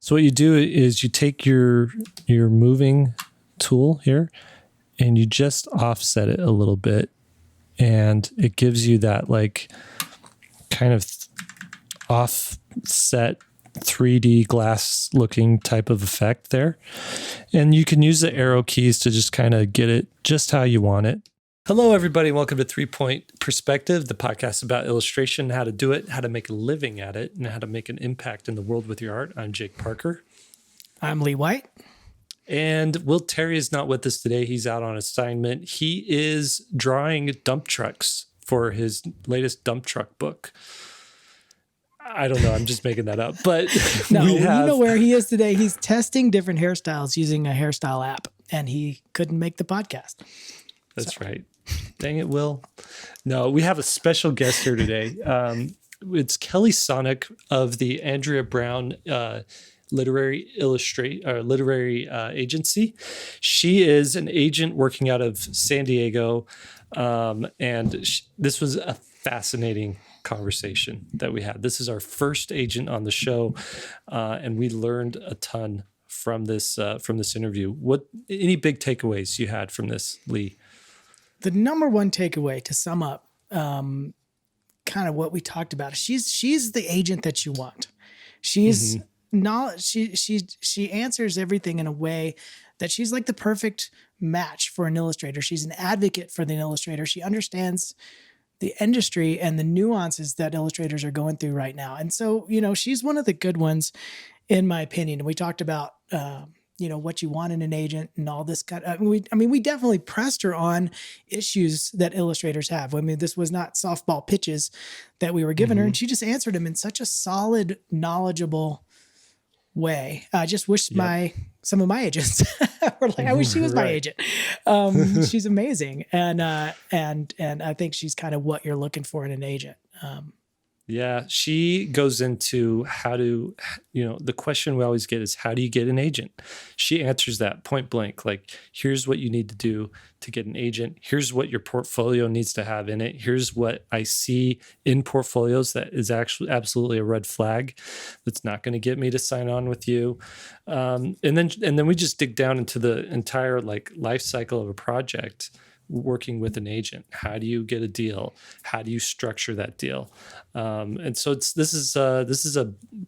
So what you do is you take your moving tool here and you just offset it a little bit, and it gives you that like kind of offset 3D glass looking type of effect there. And you can use the arrow keys to just kind of get it just how you want it. Hello, everybody. Welcome to 3 Point Perspective, the podcast about illustration, how to do it, how to make a living at it, and how to make an impact in the world with your art. I'm Jake Parker. I'm Lee White. And Will Terry is not with us today. He's out on assignment. He is drawing dump trucks for his latest dump truck book. I don't know. I'm just making that up. But no, you know where he is today. He's testing different hairstyles using a hairstyle app, and he couldn't make the podcast. That's right. Dang it, Will. No, we have a special guest here today. It's Kelly Sonnack of the Andrea Brown literary agency. She is an agent working out of San Diego, and this was a fascinating conversation that we had. This is our first agent on the show, and we learned a ton from this interview. What any big takeaways you had from this, Lee? The number one takeaway, to sum up kind of what we talked about, she's the agent that you want. She's she answers everything in a way that she's like the perfect match for an illustrator. She's an advocate for the illustrator. She understands the industry and the nuances that illustrators are going through right now. And so, she's one of the good ones, in my opinion. And we talked about what you want in an agent and all this kind of, we definitely pressed her on issues that illustrators have. I mean, this was not softball pitches that we were giving her, and she just answered them in such a solid, knowledge-able way. I just wish some of my agents were like, I wish she was my agent. She's amazing. And I think she's kind of what you're looking for in an agent. Yeah, she goes into how to, the question we always get is, how do you get an agent? She answers that point blank, like, here's what you need to do to get an agent. Here's what your portfolio needs to have in it. Here's what I see in portfolios that is actually absolutely a red flag that's not going to get me to sign on with you. And then we just dig down into the entire life cycle of a project, working with an agent. How do you get a deal? How do you structure that deal? And so this is a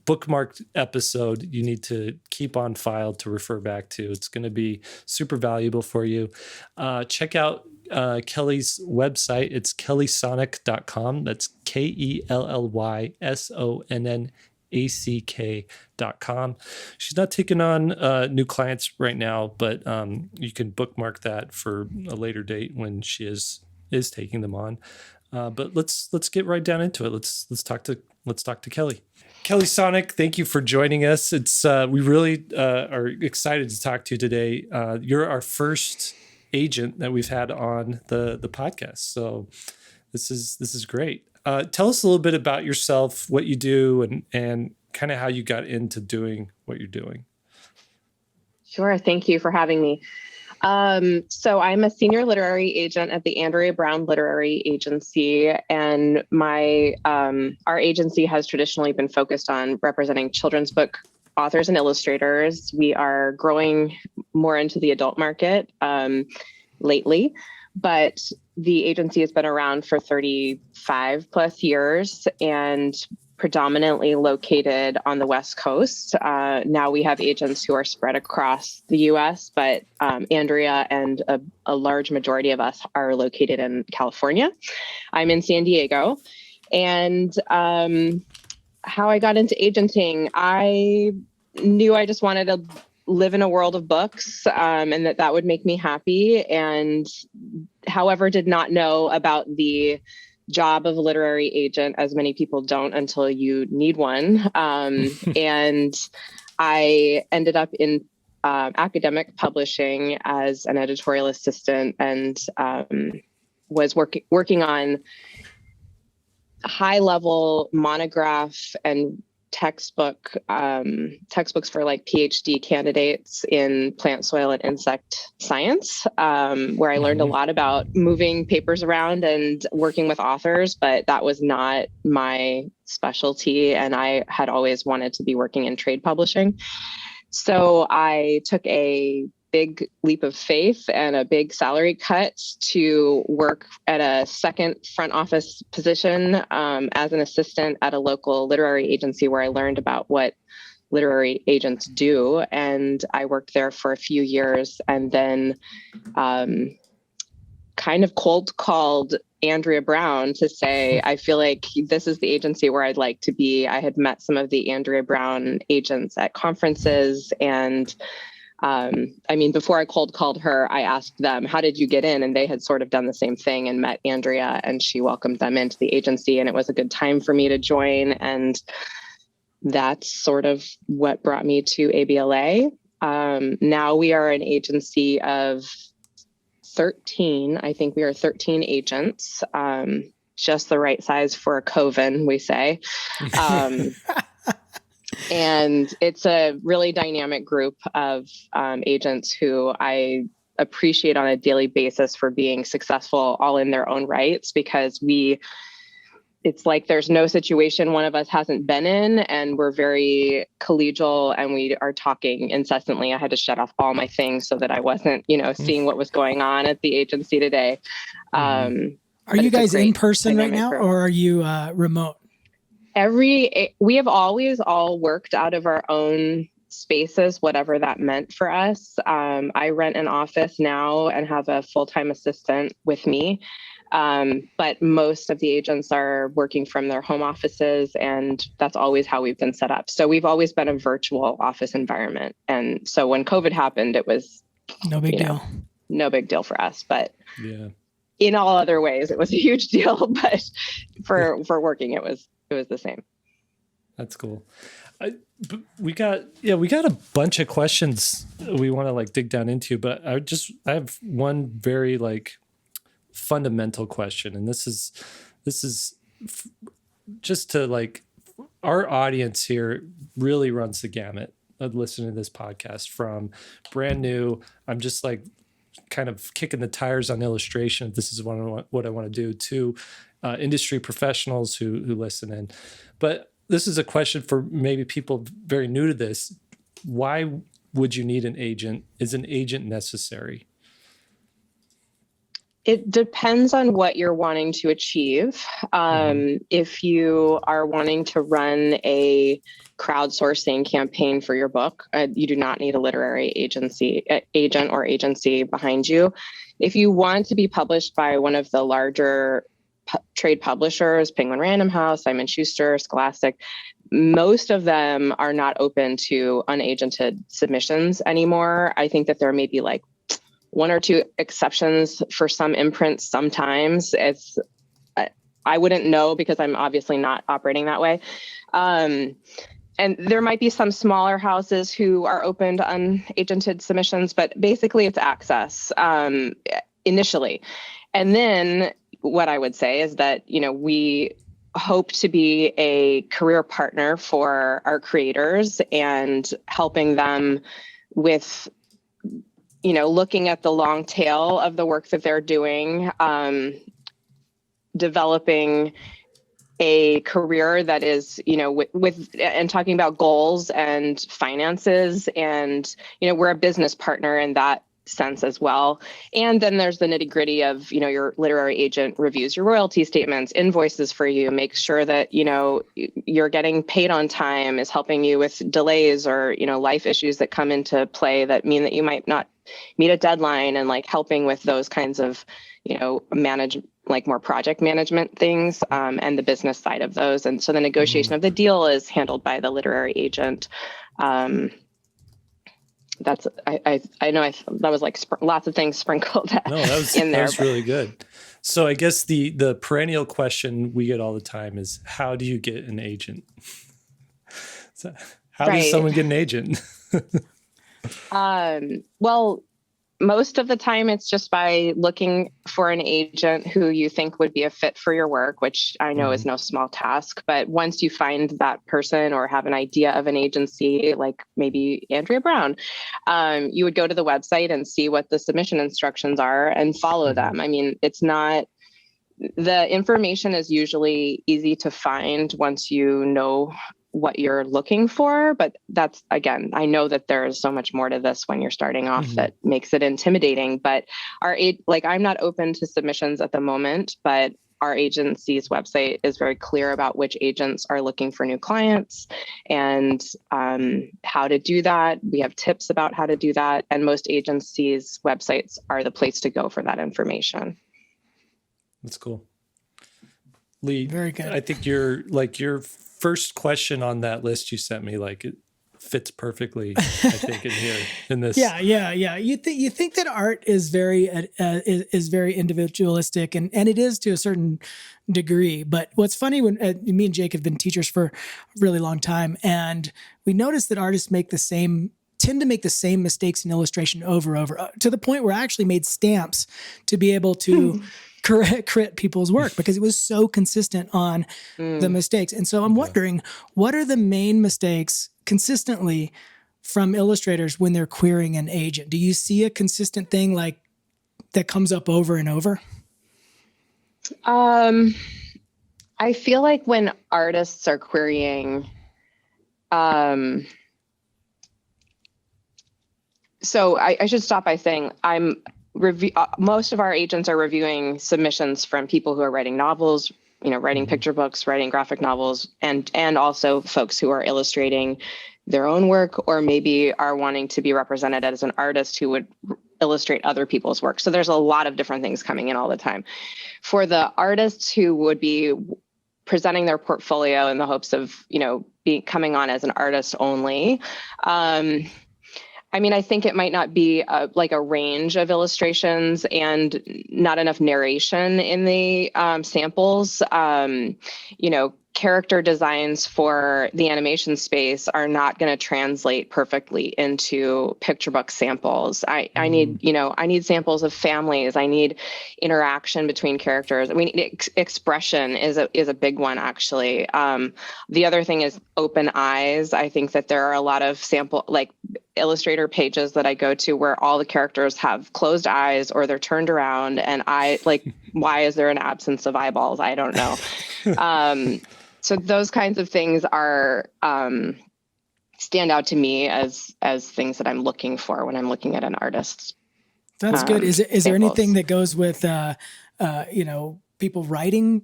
bookmarked episode you need to keep on file to refer back to. It's going to be super valuable for you. Check out Kelly's website. It's kellysonnack.com. That's KELLYSONNACK.com. She's not taking on new clients right now, but you can bookmark that for a later date when she is taking them on. But let's get right down into it. Let's talk to Kelly. Kelly Sonnack, thank you for joining us. It's we really are excited to talk to you today. You're our first agent that we've had on the podcast, so this is great. Tell us a little bit about yourself, what you do, and kind of how you got into doing what you're doing. Sure. Thank you for having me. So I'm a senior literary agent at the Andrea Brown Literary Agency, and our agency has traditionally been focused on representing children's book authors and illustrators. We are growing more into the adult market lately, but the agency has been around for 35 plus years and predominantly located on the West Coast. Now we have agents who are spread across the US, but Andrea and a large majority of us are located in California. I'm in San Diego. And how I got into agenting, I knew I just wanted to live in a world of books, and that would make me happy. And however, did not know about the job of a literary agent, as many people don't until you need one. And I ended up in academic publishing as an editorial assistant, and was working on high-level monograph and textbooks for like PhD candidates in plant, soil, and insect science, where I learned a lot about moving papers around and working with authors, but that was not my specialty. And I had always wanted to be working in trade publishing. So I took a big leap of faith and a big salary cut to work at a second front office position as an assistant at a local literary agency, where I learned about what literary agents do. And I worked there for a few years, and then kind of cold called Andrea Brown to say, I feel like this is the agency where I'd like to be. I had met some of the Andrea Brown agents at conferences, and before I cold called her, I asked them, how did you get in? And they had sort of done the same thing and met Andrea, and she welcomed them into the agency, and it was a good time for me to join. And that's sort of what brought me to ABLA. Now we are an agency of 13. I think we are 13 agents, just the right size for a coven, we say. And it's a really dynamic group of agents who I appreciate on a daily basis for being successful all in their own rights, because it's like there's no situation one of us hasn't been in, and we're very collegial and we are talking incessantly. I had to shut off all my things so that I wasn't, seeing what was going on at the agency today. Are you guys in person right now, or are you remote? We have always all worked out of our own spaces, whatever that meant for us. I rent an office now and have a full-time assistant with me. But most of the agents are working from their home offices, and that's always how we've been set up. So we've always been a virtual office environment. And so when COVID happened, it was no big deal. No big deal for us, but yeah, in all other ways, it was a huge deal. But for working, it was the same. That's cool. We got a bunch of questions we want to like dig down into, but I have one very like fundamental question, and this is just to like, our audience here really runs the gamut of listening to this podcast, from brand new, I'm just like kind of kicking the tires on illustration, this is what I want to do, to industry professionals who listen in. But this is a question for maybe people very new to this. Why would you need an agent? Is an agent necessary? It depends on what you're wanting to achieve. If you are wanting to run a crowdsourcing campaign for your book, you do not need a literary agent or agency behind you. If you want to be published by one of the larger trade publishers, Penguin Random House, Simon Schuster, Scholastic, most of them are not open to unagented submissions anymore. I think that there may be like one or two exceptions for some imprints sometimes. I wouldn't know, because I'm obviously not operating that way. And there might be some smaller houses who are open to unagented submissions, but basically it's access initially. And then what I would say is that, we hope to be a career partner for our creators and helping them with, looking at the long tail of the work that they're doing, developing a career that is, with and talking about goals and finances, and, we're a business partner in that sense as well. And then there's the nitty gritty of, your literary agent reviews your royalty statements, invoices for you, makes sure that, you're getting paid on time, is helping you with delays or, life issues that come into play that mean that you might not meet a deadline, and like helping with those kinds of, manage like more project management things, and the business side of those. And so the negotiation of the deal is handled by the literary agent. That's I know that was like lots of things sprinkled in there. That was really good. So I guess the perennial question we get all the time is, how do you get an agent? So how does someone get an agent? Well, most of the time it's just by looking for an agent who you think would be a fit for your work, which I know is no small task. But once you find that person or have an idea of an agency, like maybe Andrea Brown, you would go to the website and see what the submission instructions are and follow them. I mean, the information is usually easy to find once you know what you're looking for, but that's, again, I know that there's so much more to this when you're starting off that makes it intimidating. But I'm not open to submissions at the moment, but our agency's website is very clear about which agents are looking for new clients and how to do that. We have tips about how to do that, and most agencies' websites are the place to go for that information. That's cool. Lee, very good. I think your first question on that list you sent me, like, it fits perfectly, I think, in here in this. Yeah. You think that art is very individualistic, and it is to a certain degree. But what's funny, when me and Jake have been teachers for a really long time, and we noticed that artists tend to make the same mistakes in illustration over to the point where I actually made stamps to be able to correct people's work because it was so consistent on the mistakes. And so I'm wondering, what are the main mistakes consistently from illustrators when they're querying an agent? Do you see a consistent thing like that comes up over and over? I feel like when artists are querying, so I should stop by saying most of our agents are reviewing submissions from people who are writing novels, writing picture books, writing graphic novels, and also folks who are illustrating their own work, or maybe are wanting to be represented as an artist who would illustrate other people's work. So there's a lot of different things coming in all the time. For the artists who would be presenting their portfolio in the hopes of, coming on as an artist only, I think it might not be a range of illustrations and not enough narration in the samples. Character designs for the animation space are not going to translate perfectly into picture book samples. I need samples of families. I need interaction between characters. Expression is a big one, actually. The other thing is open eyes. I think that there are a lot of Illustrator pages that I go to where all the characters have closed eyes or they're turned around, and why is there an absence of eyeballs? I don't know. So those kinds of things are stand out to me as things that I'm looking for when I'm looking at an artist. That's good. Is there anything that goes with people writing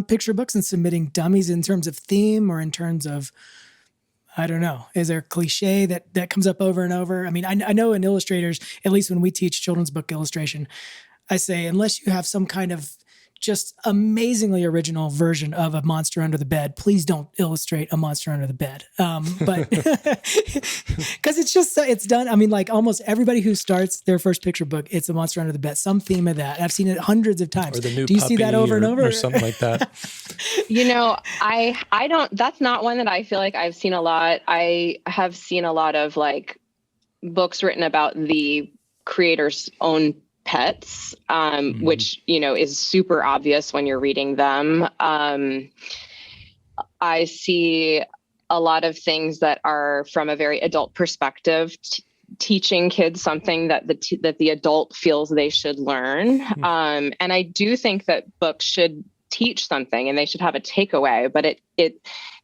picture books and submitting dummies in terms of theme or in terms of, I don't know, is there a cliche that comes up over and over? I mean, I know in illustrators, at least when we teach children's book illustration, I say, unless you have some kind of just amazingly original version of a monster under the bed, please don't illustrate a monster under the bed. But because it's done. I mean, like almost everybody who starts their first picture book, it's a monster under the bed, some theme of that. I've seen it hundreds of times. Or the new Do you see that over and over? Or something like that? I don't, that's not one that I feel like I've seen a lot. I have seen a lot of books written about the creator's own pets, which, is super obvious when you're reading them. I see a lot of things that are from a very adult perspective, teaching kids something that the adult feels they should learn. And I do think that books should teach something and they should have a takeaway, but the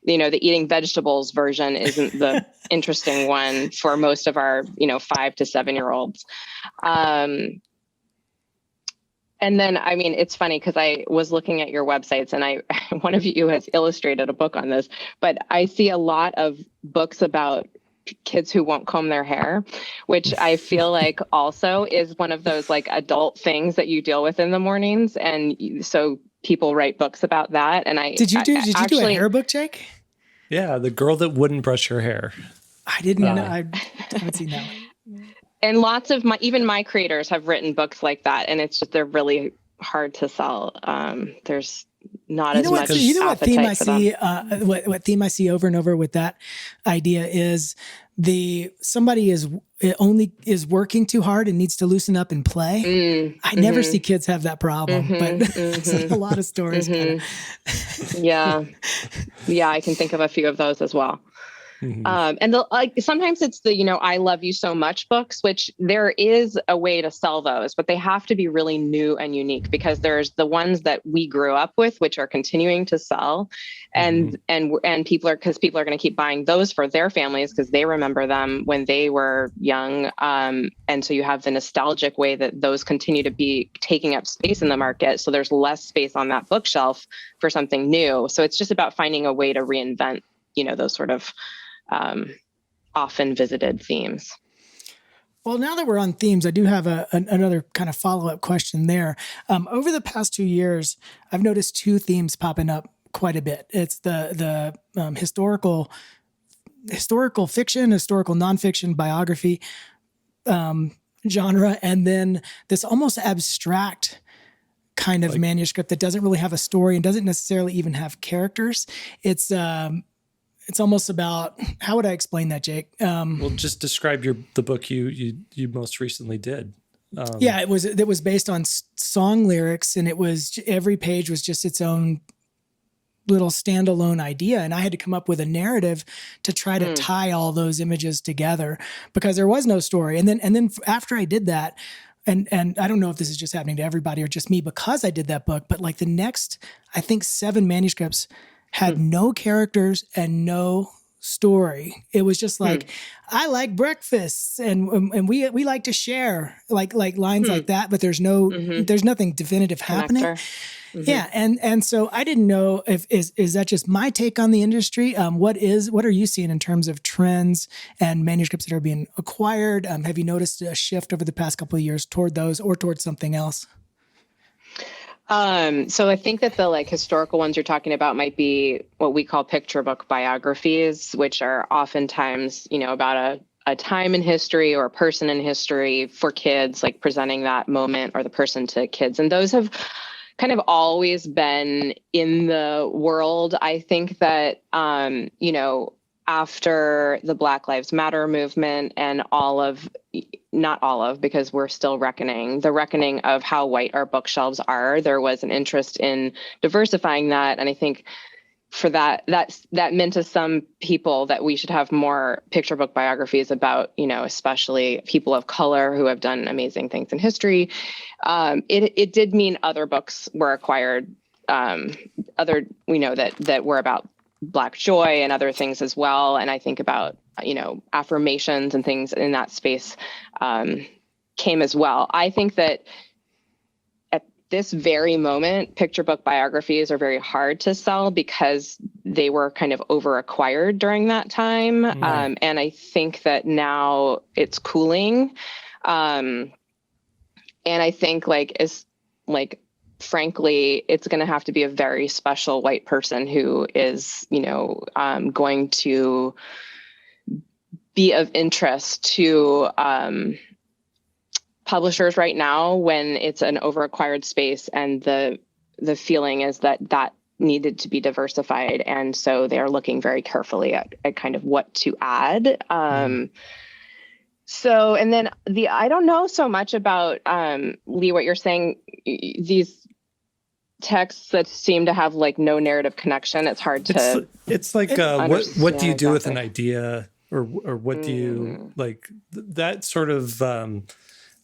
eating vegetables version isn't the interesting one for most of our, 5 to 7 year olds. And then, it's funny because I was looking at your websites and one of you has illustrated a book on this, but I see a lot of books about kids who won't comb their hair, which I feel like also is one of those adult things that you deal with in the mornings. And so people write books about that. And did you do a hair book, Jake? Yeah. The girl that wouldn't brush her hair. I didn't know. I haven't seen that one. And lots of my creators have written books like that, and it's just they're really hard to sell. There's not You as know what? much You know what theme I appetite for them. see? What theme I see over and over with that idea is somebody is working too hard and needs to loosen up and play. I never see kids have that problem, but see a lot of stories. Yeah, I can think of a few of those as well. And sometimes it's the, I love you so much books, which there is a way to sell those, but they have to be really new and unique, because there's the ones that we grew up with, which are continuing to sell, and people are going to keep buying those for their families because they remember them when they were young. And so you have the nostalgic way that those continue to be taking up space in the market. So there's less space on that bookshelf for something new. So it's just about finding a way to reinvent, those sort of often visited themes. Well, now that we're on themes, I do have another kind of follow-up question there. Over the past 2 years, I've noticed two themes popping up quite a bit. It's the historical fiction, historical nonfiction, biography genre, and then this almost abstract kind of manuscript that doesn't really have a story and doesn't necessarily even have characters. It's almost about, how would I explain that, Jake? Well, just describe the book you most recently did. It was based on song lyrics, and every page was just its own little standalone idea. And I had to come up with a narrative to try to tie all those images together, because there was no story. And then after I did that, and I don't know if this is just happening to everybody or just me because I did that book, but like the next, I think 7 manuscripts had no characters and no story. It was just like, I like breakfasts and we like to share, like lines like that, but there's nothing definitive happening. Yeah. And so I didn't know is that just my take on the industry? What are you seeing in terms of trends and manuscripts that are being acquired? Have you noticed a shift over the past couple of years toward those or towards something else? So I think that the historical ones you're talking about might be what we call picture book biographies, which are oftentimes, about a time in history or a person in history for kids, like presenting that moment or the person to kids. And those have kind of always been in the world. I think that, after the Black Lives Matter movement and not all of, because we're still the reckoning of how white our bookshelves are, there was an interest in diversifying that. And I think for that meant to some people that we should have more picture book biographies about, especially people of color who have done amazing things in history. It did mean other books were acquired, that were about Black joy and other things as well. And I think about, affirmations and things in that space came as well. I think that at this very moment, picture book biographies are very hard to sell because they were kind of over acquired during that time. And I think that now it's cooling. And I think frankly, it's going to have to be a very special white person who is, going to be of interest to publishers right now when it's an over-acquired space, and the feeling is that needed to be diversified. And so they're looking very carefully at kind of what to add. So, and then I don't know so much about, Lee, what you're saying, these texts that seem to have no narrative connection. It's hard to. It's like what do you do with an idea, or what do you that sort of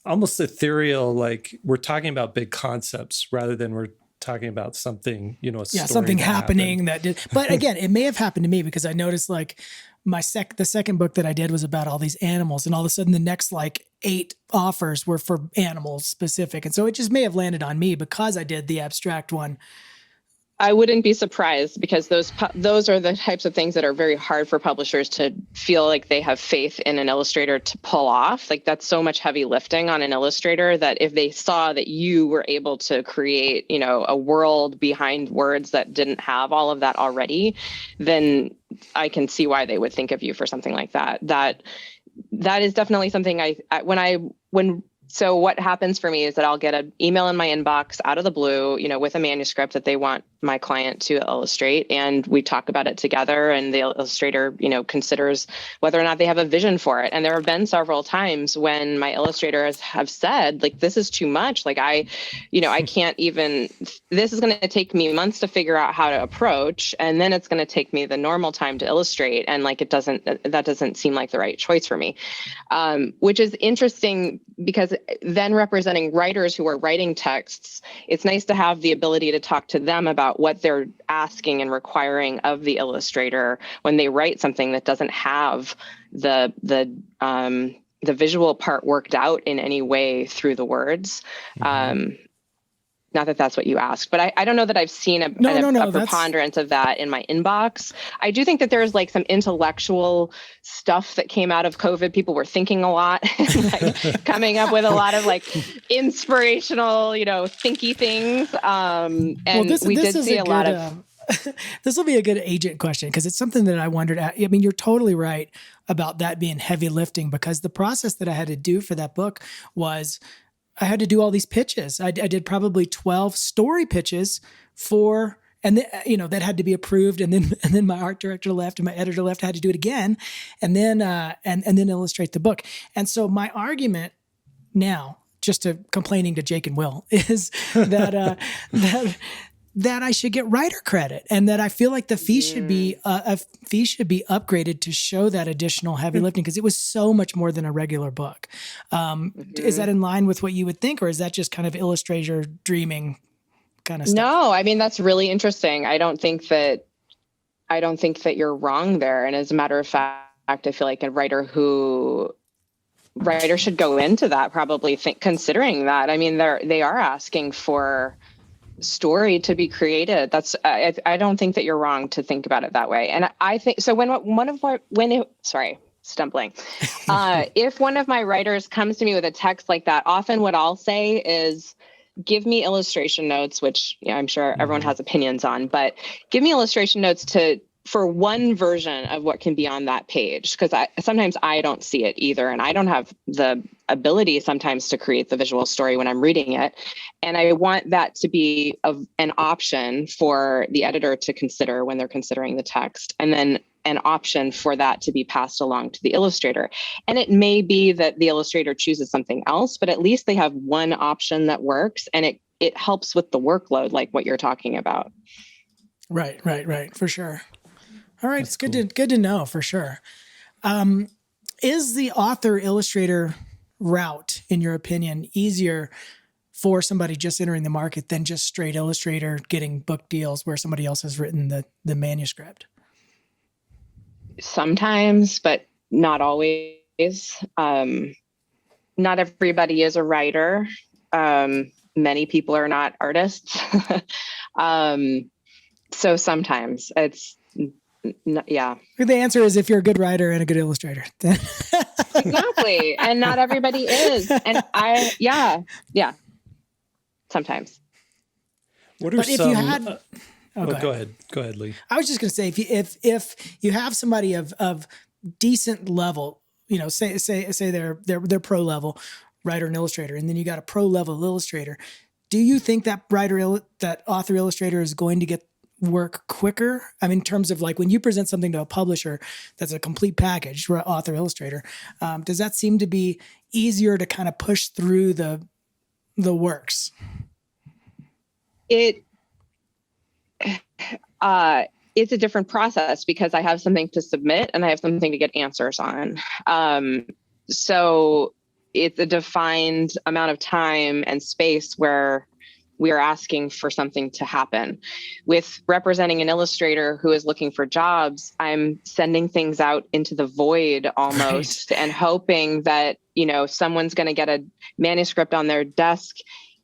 almost ethereal? Like we're talking about big concepts rather than we're talking about something, a story something happening that did. But again, it may have happened to me because I noticed the second book that I did was about all these animals, and all of a sudden the next 8 offers were for animals specific. And so it just may have landed on me because I did the abstract one. I wouldn't be surprised, because those are the types of things that are very hard for publishers to feel like they have faith in an illustrator to pull off. That's so much heavy lifting on an illustrator that if they saw that you were able to create, a world behind words that didn't have all of that already, then I can see why they would think of you for something like that. That is definitely something so what happens for me is that I'll get an email in my inbox out of the blue, with a manuscript that they want my client to illustrate, and we talk about it together, and the illustrator, considers whether or not they have a vision for it. And there have been several times when my illustrators have said, like, this is too much. Like, I can't even, this is going to take me months to figure out how to approach. And then it's going to take me the normal time to illustrate. And like, that doesn't seem like the right choice for me. Which is interesting, because then representing writers who are writing texts, it's nice to have the ability to talk to them about what they're asking and requiring of the illustrator when they write something that doesn't have the visual part worked out in any way through the words. Not that that's what you asked, but I don't know that I've seen a preponderance of that in my inbox. I do think that there's like some intellectual stuff that came out of COVID. People were thinking a lot, like coming up with a lot of like inspirational, thinky things. We did see a lot of. This will be a good agent question, because it's something that I wondered at. I mean, you're totally right about that being heavy lifting, because the process that I had to do for that book was I had to do all these pitches. I did probably 12 story pitches that had to be approved. And then my art director left and my editor left. I had to do it again, and then illustrate the book. And so my argument now, just complaining to Jake and Will, is that that I should get writer credit, and that I feel like the fee should be upgraded to show that additional heavy lifting, because it was so much more than a regular book. Is that in line with what you would think, or is that just kind of illustrator dreaming kind of stuff? No, I mean, that's really interesting. I don't think that you're wrong there. And as a matter of fact, I feel like a writer should go into that, probably considering that. I mean, they are asking for story to be created. That's I don't think that you're wrong to think about it that way. And I think so. If one of my writers comes to me with a text like that, often what I'll say is, give me illustration notes, which I'm sure everyone has opinions on, but give me illustration notes for one version of what can be on that page, because sometimes I don't see it either, and I don't have the ability sometimes to create the visual story when I'm reading it. And I want that to be an option for the editor to consider when they're considering the text, and then an option for that to be passed along to the illustrator. And it may be that the illustrator chooses something else, but at least they have one option that works, and it helps with the workload, like what you're talking about. Right. For sure. All right. That's cool. Good to know, for sure. Is the author illustrator route, in your opinion, easier for somebody just entering the market than just straight illustrator getting book deals where somebody else has written the manuscript? Sometimes, but not always. Not everybody is a writer. Many people are not artists. So sometimes it's, yeah. The answer is, if you're a good writer and a good illustrator, then exactly. And not everybody is. And yeah. Sometimes. What are but some? If you had, go ahead, Lee. I was just going to say, if you have somebody of decent level, say they're pro level writer and illustrator, and then you got a pro level illustrator, do you think that author illustrator is going to get work quicker? I mean, in terms of like when you present something to a publisher that's a complete package, author illustrator, does that seem to be easier to kind of push through the works? It's a different process, because I have something to submit and I have something to get answers on. So it's a defined amount of time and space where we are asking for something to happen. With representing an illustrator who is looking for jobs, I'm sending things out into the void almost, right, and hoping that, someone's going to get a manuscript on their desk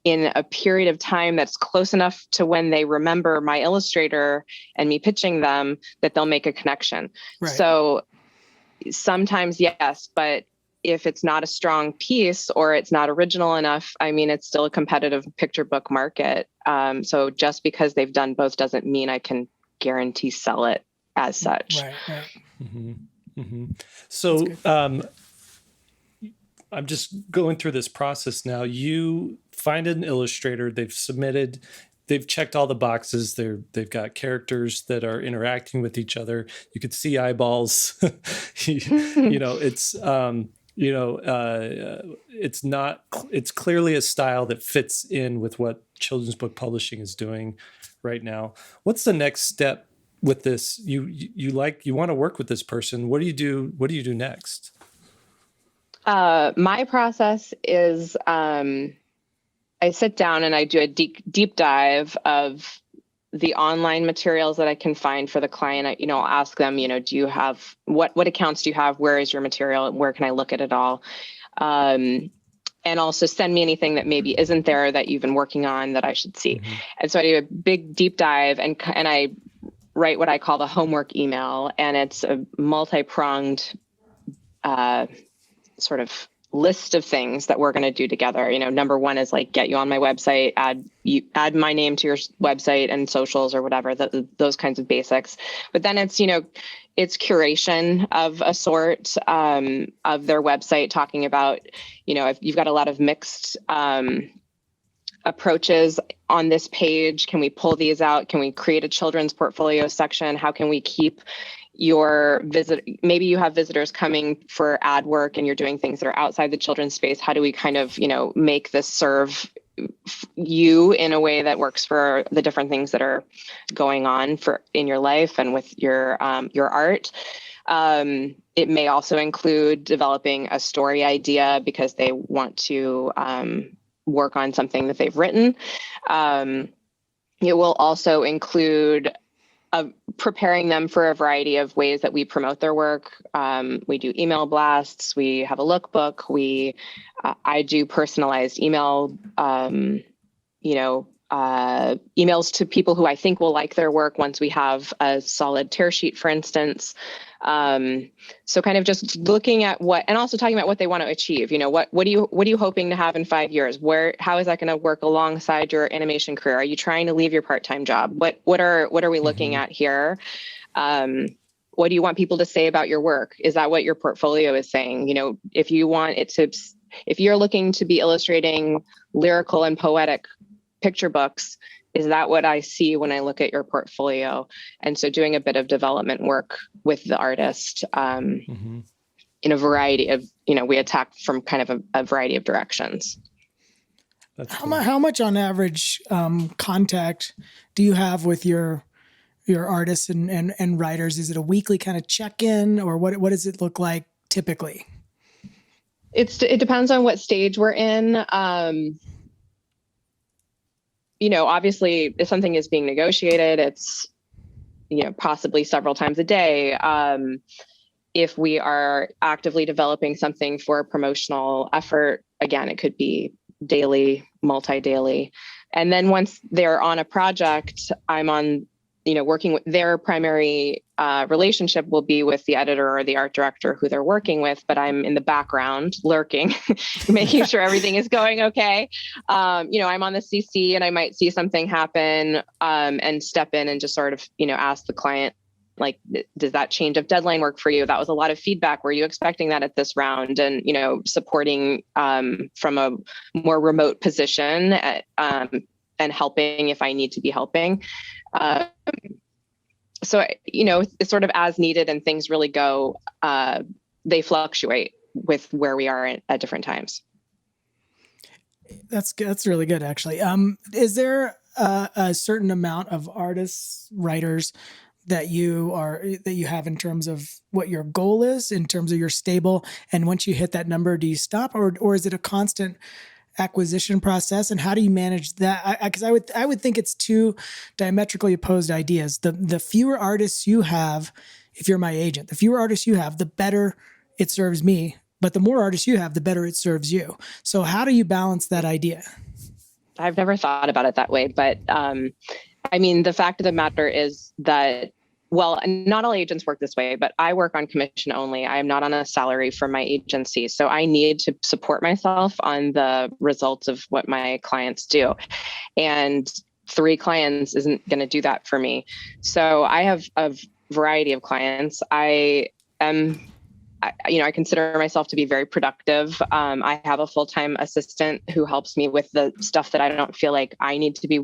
in a period of time that's close enough to when they remember my illustrator and me pitching them that they'll make a connection. Right. So sometimes, yes, but if it's not a strong piece or it's not original enough, I mean, it's still a competitive picture book market. So just because they've done both doesn't mean I can guarantee sell it as such. Right. Mm-hmm. Mm-hmm. So I'm just going through this process now. You find an illustrator, they've submitted, they've checked all the boxes. They've got characters that are interacting with each other. You could see eyeballs. It's clearly a style that fits in with what children's book publishing is doing right now. What's the next step with this? You want to work with this person. What do you do next? My process is I sit down and I do a deep dive of the online materials that I can find for the client. I'll ask them, do you have what accounts do you have? Where is your material? Where can I look at it all? And also send me anything that maybe isn't there that you've been working on that I should see. Mm-hmm. And so I do a big deep dive and I write what I call the homework email, and it's a multi-pronged sort of list of things that we're going to do together. Number one is like get you on my website, add my name to your website and socials or whatever, those kinds of basics. But then it's curation of a sort of their website, talking about, if you've got a lot of mixed approaches on this page, can we pull these out? Can we create a children's portfolio section? How can we keep your maybe you have visitors coming for ad work and you're doing things that are outside the children's space. How do we kind of, make this serve you in a way that works for the different things that are going on in your life and with your art? It may also include developing a story idea because they want to work on something that they've written. It will also include preparing them for a variety of ways that we promote their work. We do email blasts. We have a lookbook. I do personalized email, emails to people who I think will like their work once we have a solid tear sheet, for instance. So kind of just looking at and also talking about what they want to achieve. What are you hoping to have in 5 years? How is that going to work alongside your animation career? Are you trying to leave your part-time job? What are we looking at here? What do you want people to say about your work? Is that what your portfolio is saying? If you're looking to be illustrating lyrical and poetic picture books, is that what I see when I look at your portfolio? And so doing a bit of development work with the artist in a variety of, we attack from kind of a variety of directions. How much on average contact do you have with your artists and writers? Is it a weekly kind of check-in, or what does it look like typically? It depends on what stage we're in. Obviously, if something is being negotiated, it's, possibly several times a day. If we are actively developing something for a promotional effort, again, it could be daily, multi-daily. And then once they're on a project, I'm on, working with their primary relationship will be with the editor or the art director who they're working with, but I'm in the background lurking, making sure everything is going okay. I'm on the CC and I might see something happen and step in and just sort of, ask the client, like, does that change of deadline work for you? That was a lot of feedback. Were you expecting that at this round? And, supporting from a more remote position and helping if I need to be helping. So, it's sort of as needed, and things really go, they fluctuate with where we are at different times. That's really good, actually. Is there a certain amount of artists, writers that you have in terms of what your goal is, in terms of your stable? And once you hit that number, do you stop, or is it a constant acquisition process? And how do you manage that? Because I would think it's two diametrically opposed ideas. The fewer artists you have, if you're my agent, the fewer artists you have, the better it serves me. But the more artists you have, the better it serves you. So how do you balance that idea? I've never thought about it that way, but the fact of the matter is that, well, not all agents work this way, but I work on commission only. I am not on a salary for my agency. So I need to support myself on the results of what my clients do. And 3 clients isn't going to do that for me. So I have a variety of clients. I am I consider myself to be very productive. I have a full-time assistant who helps me with the stuff that I don't feel like I need to be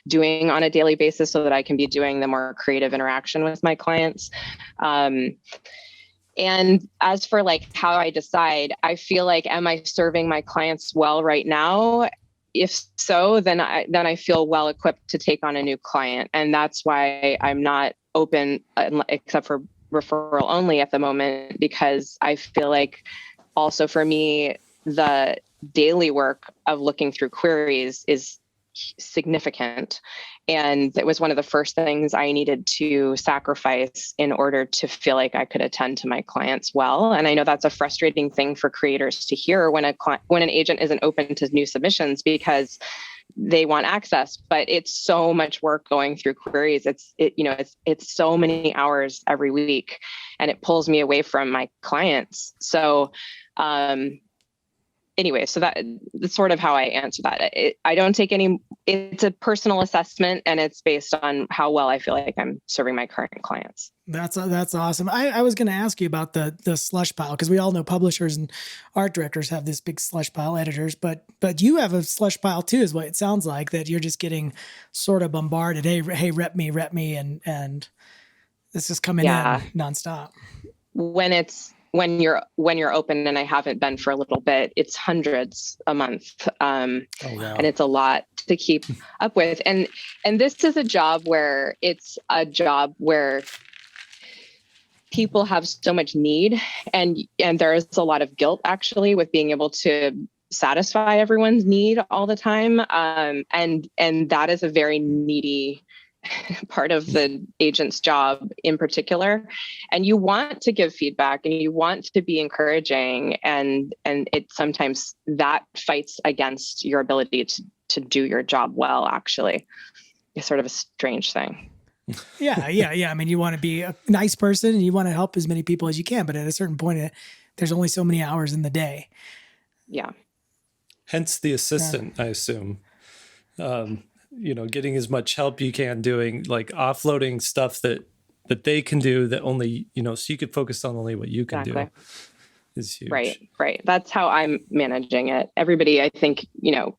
doing on a daily basis so that I can be doing the more creative interaction with my clients. And as for like how I decide, I feel like, am I serving my clients well right now? If so, then I feel well equipped to take on a new client. And that's why I'm not open except for referral only at the moment, because I feel like also for me, the daily work of looking through queries is significant. And it was one of the first things I needed to sacrifice in order to feel like I could attend to my clients well. And I know that's a frustrating thing for creators to hear when an agent isn't open to new submissions because they want access, but it's so much work going through queries. It's so many hours every week, and it pulls me away from my clients. So, anyway, so that's sort of how I answer that. I don't take it's a personal assessment, and it's based on how well I feel like I'm serving my current clients. That's awesome. I was going to ask you about the slush pile, because we all know publishers and art directors have this big slush pile, editors, but you have a slush pile too, is what it sounds like, that you're just getting sort of bombarded. Hey, rep me, and this is coming in nonstop. When you're open, and I haven't been for a little bit, it's hundreds a month. And it's a lot to keep up with. And this is a job where people have so much need, and there is a lot of guilt actually with being able to satisfy everyone's need all the time. And that is a very needy part of the agent's job in particular. And you want to give feedback, and you want to be encouraging, and it sometimes that fights against your ability to do your job well, actually. It's sort of a strange thing. Yeah. I mean, you want to be a nice person and you want to help as many people as you can, but at a certain point, there's only so many hours in the day. Yeah. Hence the assistant, I assume. Getting as much help you can, doing like offloading stuff that they can do that only, so you could focus on only what you can do is huge. Right. That's how I'm managing it. Everybody, I think,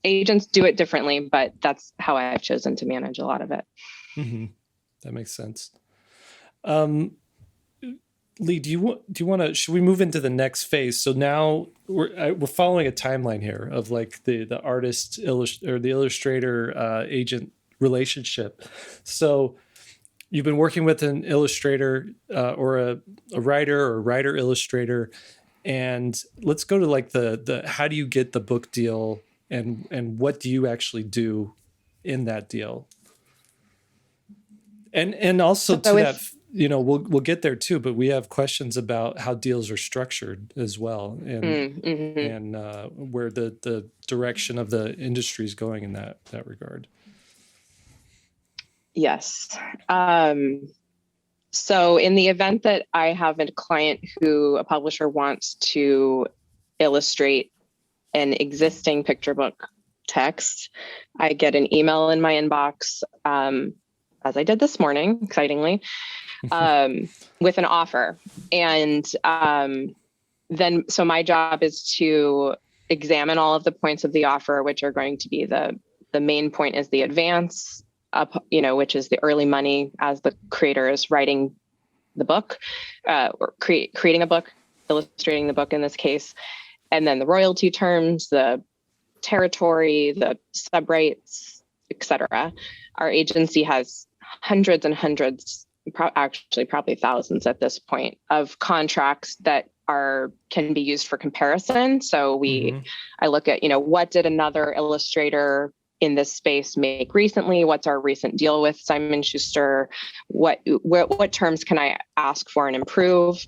agents do it differently, but that's how I've chosen to manage a lot of it. Mm-hmm. That makes sense. Lee, do you want to? Should we move into the next phase? So now we're following a timeline here of like the artist or the illustrator agent relationship. So you've been working with an illustrator or a writer or writer illustrator, and let's go to like the how do you get the book deal, and what do you actually do in that deal? And also that, we'll get there too, but we have questions about how deals are structured as well, and where the direction of the industry is going in that regard. Yes. So in the event that I have a client a publisher wants to illustrate an existing picture book text, I get an email in my inbox, as I did this morning, excitingly, with an offer. And then, so my job is to examine all of the points of the offer, which are going to be the main point is the advance, which is the early money as the creator is writing the book, or creating a book, illustrating the book in this case. And then the royalty terms, the territory, the sub-rights, etc. Our agency has hundreds and hundreds, actually probably thousands at this point, of contracts that can be used for comparison. So I look at, what did another illustrator in this space make recently? What's our recent deal with Simon Schuster? What terms can I ask for and improve?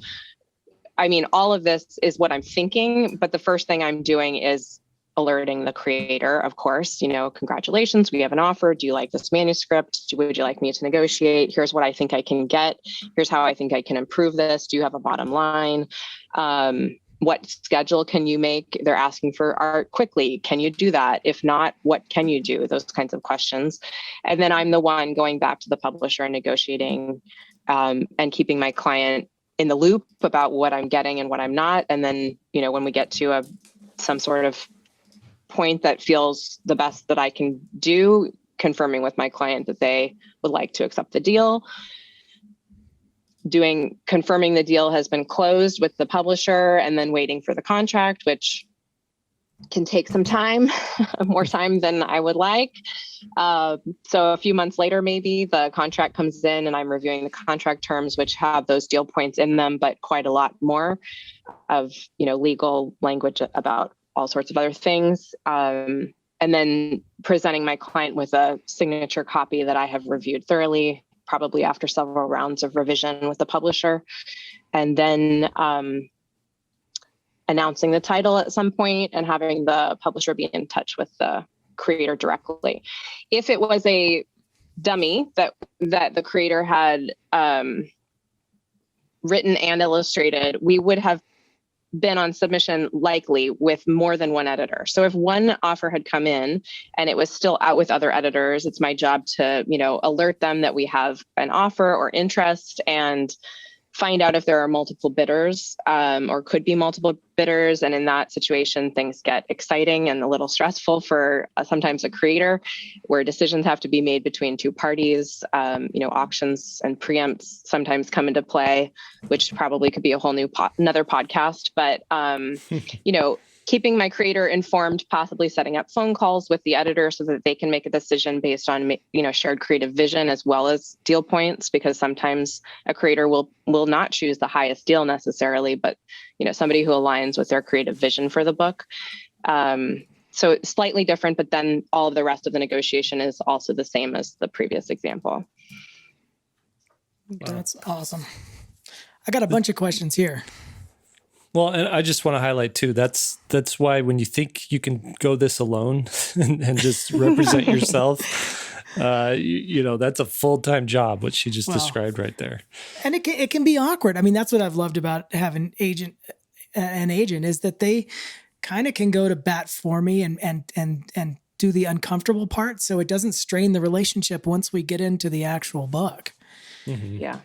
I mean, all of this is what I'm thinking, but the first thing I'm doing is alerting the creator, of course, congratulations, we have an offer. Do you like this manuscript? Would you like me to negotiate? Here's what I think I can get. Here's how I think I can improve this. Do you have a bottom line? What schedule can you make? They're asking for art quickly. Can you do that? If not, what can you do? Those kinds of questions. And then I'm the one going back to the publisher and negotiating and keeping my client in the loop about what I'm getting and what I'm not. And then, when we get to some sort of point that feels the best that I can do, confirming with my client that they would like to accept the deal, confirming the deal has been closed with the publisher, and then waiting for the contract, which can take some time, more time than I would like. So a few months later, maybe the contract comes in and I'm reviewing the contract terms, which have those deal points in them, but quite a lot more of, legal language about all sorts of other things. And then presenting my client with a signature copy that I have reviewed thoroughly, probably after several rounds of revision with the publisher. And then announcing the title at some point and having the publisher be in touch with the creator directly. If it was a dummy that the creator had written and illustrated, we would have been on submission likely with more than one editor. So if one offer had come in and it was still out with other editors, it's my job to, alert them that we have an offer or interest and find out if there are multiple bidders or could be multiple bidders. And in that situation, things get exciting and a little stressful for sometimes a creator, where decisions have to be made between two parties. Auctions and preempts sometimes come into play, which probably could be a whole new another podcast. But, keeping my creator informed, possibly setting up phone calls with the editor so that they can make a decision based on, shared creative vision as well as deal points, because sometimes a creator will not choose the highest deal necessarily, but, somebody who aligns with their creative vision for the book. So it's slightly different, but then all of the rest of the negotiation is also the same as the previous example. That's awesome. I got a bunch of questions here. Well, and I just want to highlight too, that's why when you think you can go this alone and just represent yourself, that's a full-time job, what she just described right there. And it can be awkward. I mean, that's what I've loved about having an agent is that they kind of can go to bat for me and do the uncomfortable part, so it doesn't strain the relationship once we get into the actual book. Mm-hmm. Yeah.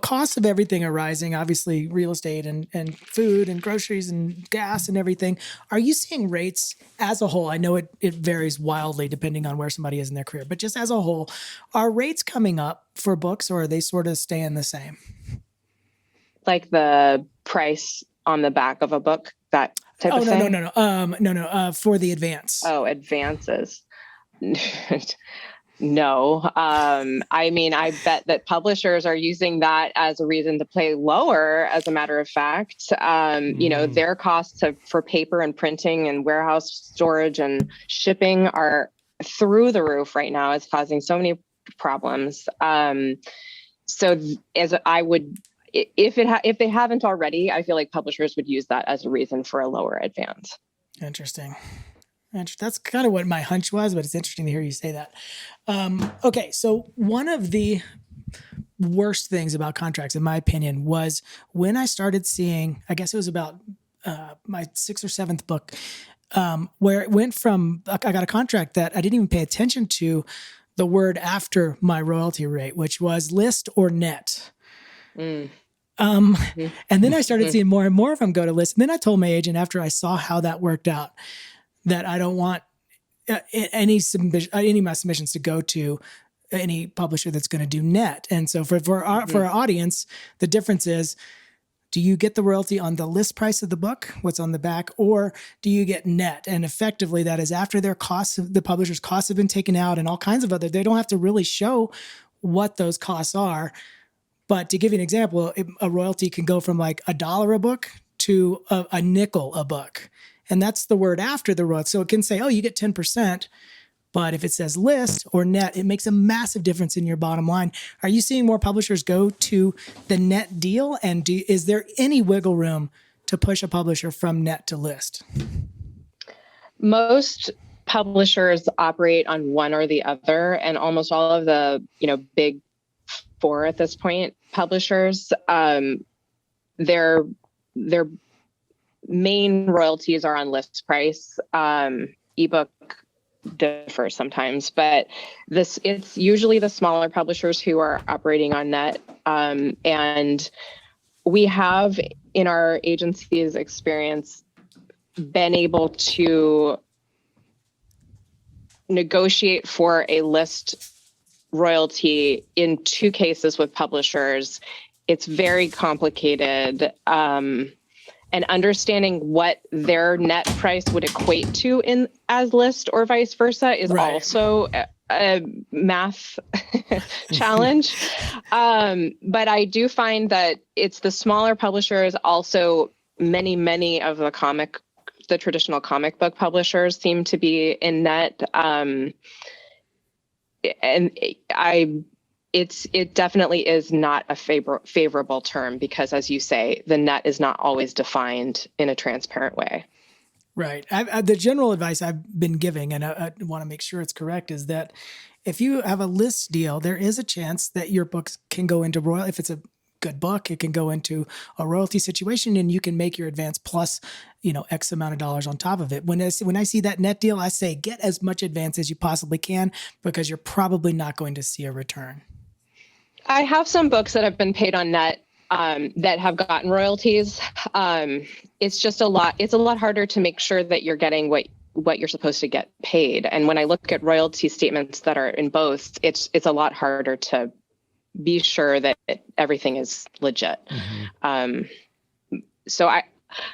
Costs of everything are rising, obviously real estate and food and groceries and gas and everything. Are you seeing rates as a whole? I know it varies wildly depending on where somebody is in their career, but just as a whole, are rates coming up for books, or are they sort of staying the same? Like the price on the back of a book, that type of thing? No. For the advance. Oh, advances. No. I bet that publishers are using that as a reason to play lower, as a matter of fact. Their costs for paper and printing and warehouse storage and shipping are through the roof right now. It's causing so many problems. If they haven't already, I feel like publishers would use that as a reason for a lower advance. Interesting. That's kind of what my hunch was, but it's interesting to hear you say that. Okay, so one of the worst things about contracts, in my opinion, was when I started seeing, I guess it was about my 6th or 7th book, where it went from, I got a contract that I didn't even pay attention to the word after my royalty rate, which was list or net. And then I started seeing more and more of them go to list. And then I told my agent, after I saw how that worked out, that I don't want any of my submissions to go to any publisher that's going to do net. And so for our audience, the difference is, do you get the royalty on the list price of the book, what's on the back, or do you get net? And effectively, that is after their costs, the publisher's costs have been taken out and all kinds of other, they don't have to really show what those costs are. But to give you an example, a royalty can go from like $1 a book to a nickel a book. And that's the word after the royalty. So it can say, oh, you get 10%. But if it says list or net, it makes a massive difference in your bottom line. Are you seeing more publishers go to the net deal? And is there any wiggle room to push a publisher from net to list? Most publishers operate on one or the other, and almost all of the big four at this point publishers, their main royalties are on list price. Ebook differ sometimes, but it's usually the smaller publishers who are operating on net. And we have, in our agency's experience, been able to negotiate for a list royalty in 2 cases with publishers. It's very complicated. And understanding what their net price would equate to as list or vice versa is also a math challenge. But I do find that it's the smaller publishers, also many of the traditional comic book publishers seem to be in net. And it definitely is not a favorable term because, as you say, the net is not always defined in a transparent way. Right. The general advice I've been giving, and I want to make sure it's correct, is that if you have a list deal, there is a chance that your books can go into royalty. If it's a good book, it can go into a royalty situation, and you can make your advance plus, X amount of dollars on top of it. When I see that net deal, I say get as much advance as you possibly can because you're probably not going to see a return. I have some books that have been paid on net that have gotten royalties. It's just it's a lot harder to make sure that you're getting what you're supposed to get paid. And when I look at royalty statements that are in both, it's a lot harder to be sure that everything is legit. So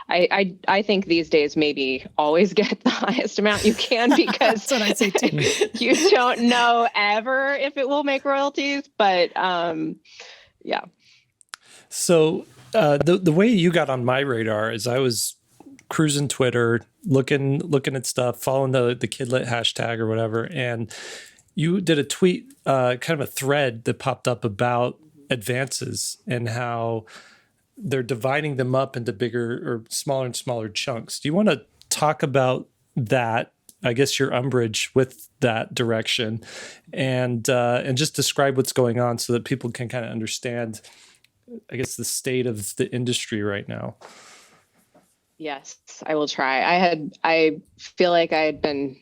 I think these days maybe always get the highest amount you can because that's what I say too. You don't know ever if it will make royalties, but yeah. So the way you got on my radar is I was cruising Twitter, looking at stuff, following the Kidlit hashtag or whatever, and you did a tweet, kind of a thread that popped up about advances and how they're dividing them up into bigger or smaller and smaller chunks. Do you want to talk about that? I guess your umbrage with that direction, and just describe what's going on so that people can kind of understand, I guess, the state of the industry right now. Yes, I will try. I feel like I had been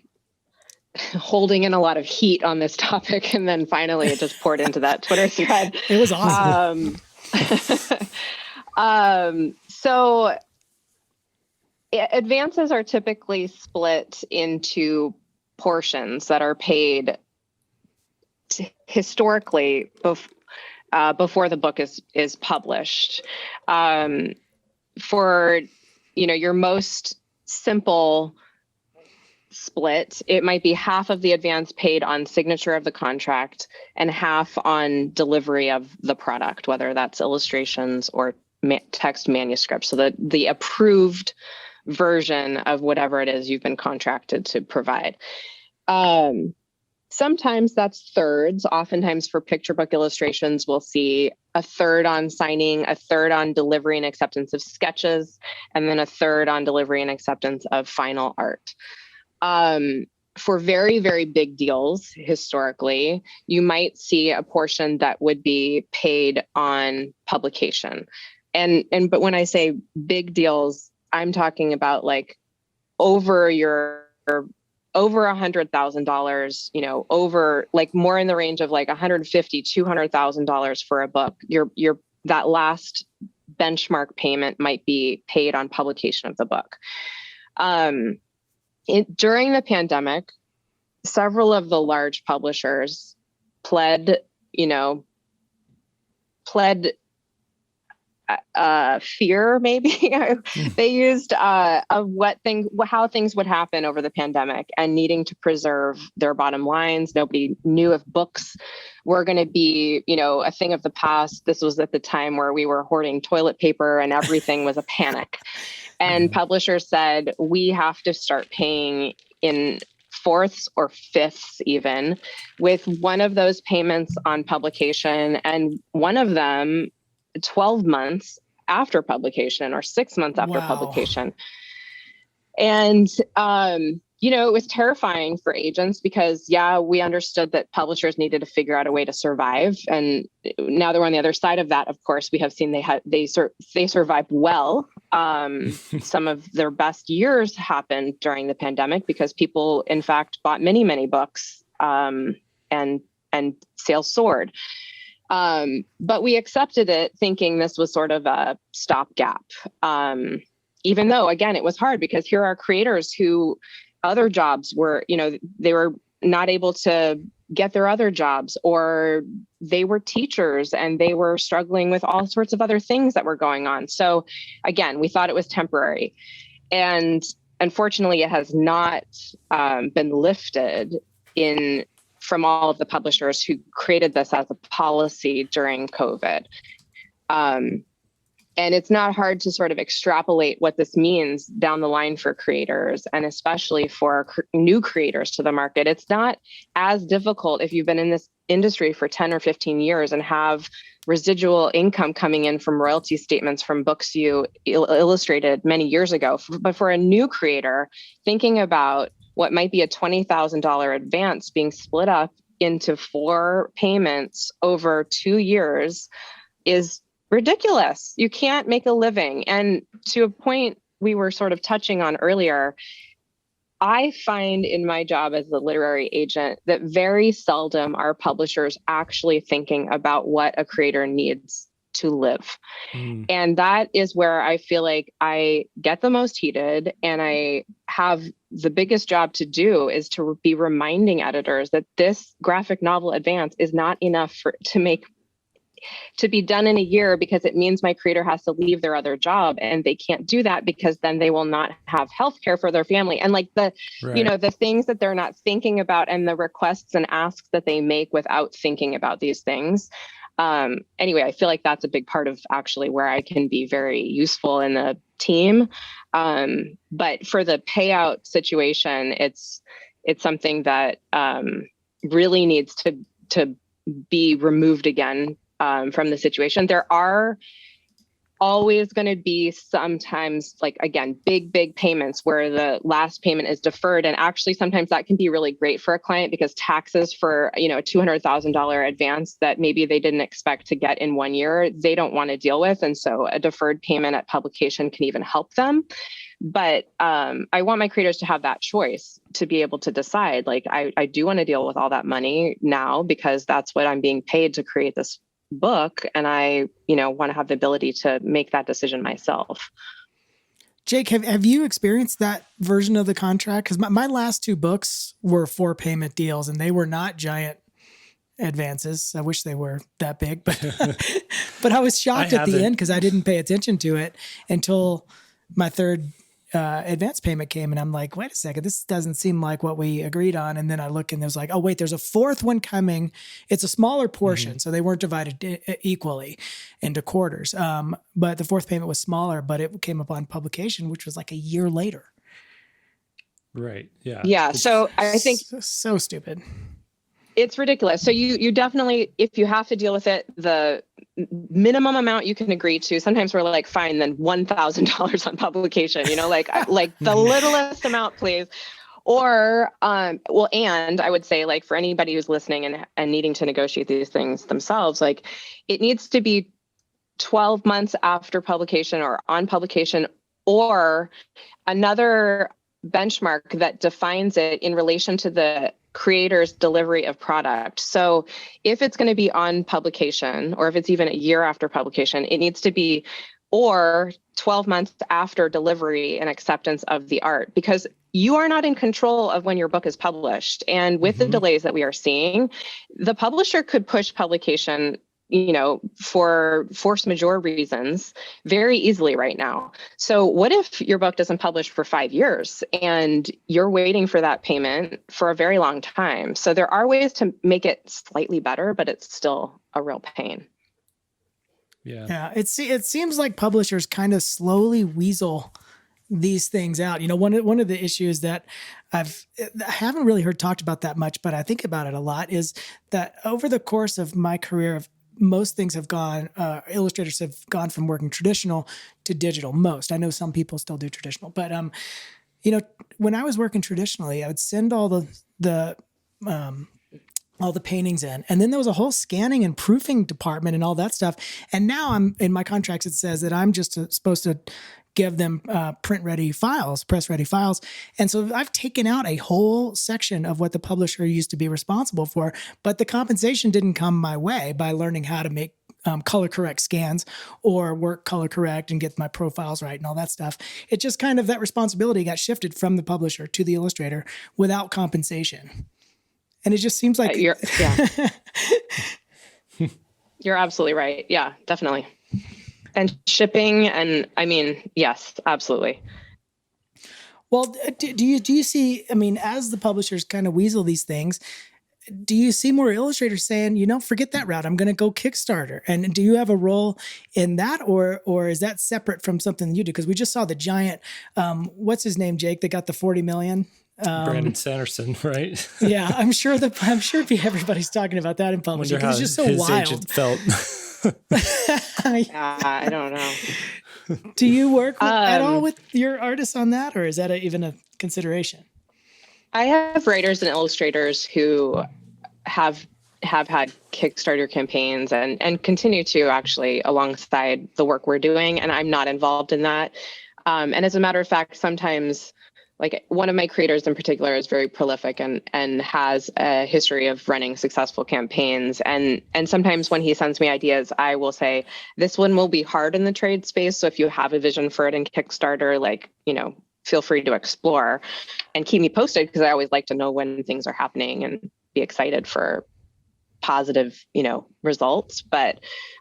holding in a lot of heat on this topic, and then finally it just poured into that Twitter thread. It was awesome. So advances are typically split into portions that are paid historically before the book is published. For your most simple split, it might be half of the advance paid on signature of the contract and half on delivery of the product, whether that's illustrations or text manuscript. So the approved version of whatever it is you've been contracted to provide. Sometimes that's thirds. Oftentimes for picture book illustrations, we'll see a third on signing, a third on delivery and acceptance of sketches, and then a third on delivery and acceptance of final art. For very, very big deals, historically, you might see a portion that would be paid on publication. But when I say big deals, I'm talking about like over $100,000, over like more in the range of like $150,000, $200,000 for a book. That last benchmark payment might be paid on publication of the book. During the pandemic, several of the large publishers pled fear, maybe they used of how things would happen over the pandemic and needing to preserve their bottom lines. Nobody knew if books were going to be, a thing of the past. This was at the time where we were hoarding toilet paper and everything was a panic. And publishers said, we have to start paying in fourths or fifths even, with one of those payments on publication and one of them 12 months after publication or 6 months after publication. And, it was terrifying for agents because, we understood that publishers needed to figure out a way to survive. And now that we're on the other side of that, of course, we have seen they survived well. Some of their best years happened during the pandemic because people, in fact, bought many, many books, and sales soared. But we accepted it thinking this was sort of a stopgap. Even though, again, it was hard because here are creators who other jobs were, they were not able to get their other jobs, or they were teachers and they were struggling with all sorts of other things that were going on. So again, we thought it was temporary, and unfortunately it has not been lifted from all of the publishers who created this as a policy during COVID. And it's not hard to sort of extrapolate what this means down the line for creators, and especially for new creators to the market. It's not as difficult if you've been in this industry for 10 or 15 years and have residual income coming in from royalty statements from books you illustrated many years ago. But for a new creator, thinking about what might be a $20,000 advance being split up into 4 payments over 2 years is ridiculous. You can't make a living. And to a point we were sort of touching on earlier, I find in my job as a literary agent that very seldom are publishers actually thinking about what a creator needs to live. And that is where I feel like I get the most heated, and I have the biggest job to do is to be reminding editors that this graphic novel advance is not enough to be done in a year, because it means my creator has to leave their other job, and they can't do that because then they will not have health care for their family. And like the things that they're not thinking about, and the requests and asks that they make without thinking about these things. Anyway, I feel like that's a big part of actually where I can be very useful in the team. But for the payout situation, it's something that really needs to be removed again from the situation. There are always going to be sometimes, like, again, big payments where the last payment is deferred. And actually, sometimes that can be really great for a client, because taxes for, a $200,000 advance that maybe they didn't expect to get in 1 year, they don't want to deal with. And so a deferred payment at publication can even help them. But I want my creators to have that choice, to be able to decide, like, I do want to deal with all that money now because that's what I'm being paid to create this book, and I want to have the ability to make that decision myself. Jake, have you experienced that version of the contract? Because my last 2 books were 4 payment deals, and they were not giant advances. I wish they were that big, but but I was shocked at the end because I didn't pay attention to it until my 3rd advance payment came, and I'm like, wait a second, this doesn't seem like what we agreed on. And then I look, and there's like, oh wait, there's a 4th one coming. It's a smaller portion, so they weren't divided equally into quarters. But the 4th payment was smaller, but it came upon publication, which was like a year later. Right. Yeah. Yeah. So I think so stupid. It's ridiculous. So you definitely, if you have to deal with it, the minimum amount you can agree to, sometimes we're like, fine, then $1,000 on publication, like the littlest amount, please. Or, and I would say, like, for anybody who's listening and needing to negotiate these things themselves, like, it needs to be 12 months after publication or on publication, or another benchmark that defines it in relation to the creator's delivery of product. So if it's going to be on publication, or if it's even a year after publication, it needs to be or 12 months after delivery and acceptance of the art, because you are not in control of when your book is published. And with the delays that we are seeing, the publisher could push publication, for force majeure reasons very easily right now. So what if your book doesn't publish for 5 years and you're waiting for that payment for a very long time? So there are ways to make it slightly better, but it's still a real pain. Yeah. It seems like publishers kind of slowly weasel these things out. One of the issues that I haven't really heard talked about that much, but I think about it a lot, is that over the course of my career, most things have gone, illustrators have gone from working traditional to digital. Most. I know some people still do traditional, but when I was working traditionally, I would send all the paintings in, and then there was a whole scanning and proofing department and all that stuff. And now I'm in my contracts, it says that I'm just supposed to give them print ready files, press ready files. And so I've taken out a whole section of what the publisher used to be responsible for, but the compensation didn't come my way by learning how to make color correct scans or work color correct and get my profiles right and all that stuff. It just kind of, that responsibility got shifted from the publisher to the illustrator without compensation. And it just seems like you're absolutely right. Yeah, definitely. And shipping, and I mean, yes, absolutely. Well, do you see, I mean, as the publishers kind of weasel these things, do you see more illustrators saying, forget that route, I'm going to go Kickstarter? And do you have a role in that, or is that separate from something you do? Because we just saw the giant, what's his name, Jake, that got the 40 million? Brandon Sanderson, right? Yeah, I'm sure everybody's talking about that in publishing. It's just so his wild. Agent felt. I don't know. Do you work at all with your artists on that, or is that even a consideration? I have writers and illustrators who have had Kickstarter campaigns and continue to, actually, alongside the work we're doing, and I'm not involved in that. And as a matter of fact, sometimes, like, one of my creators in particular is very prolific and has a history of running successful campaigns. And sometimes when he sends me ideas, I will say, this one will be hard in the trade space. So if you have a vision for it in Kickstarter, feel free to explore and keep me posted, because I always like to know when things are happening and be excited for positive, results. But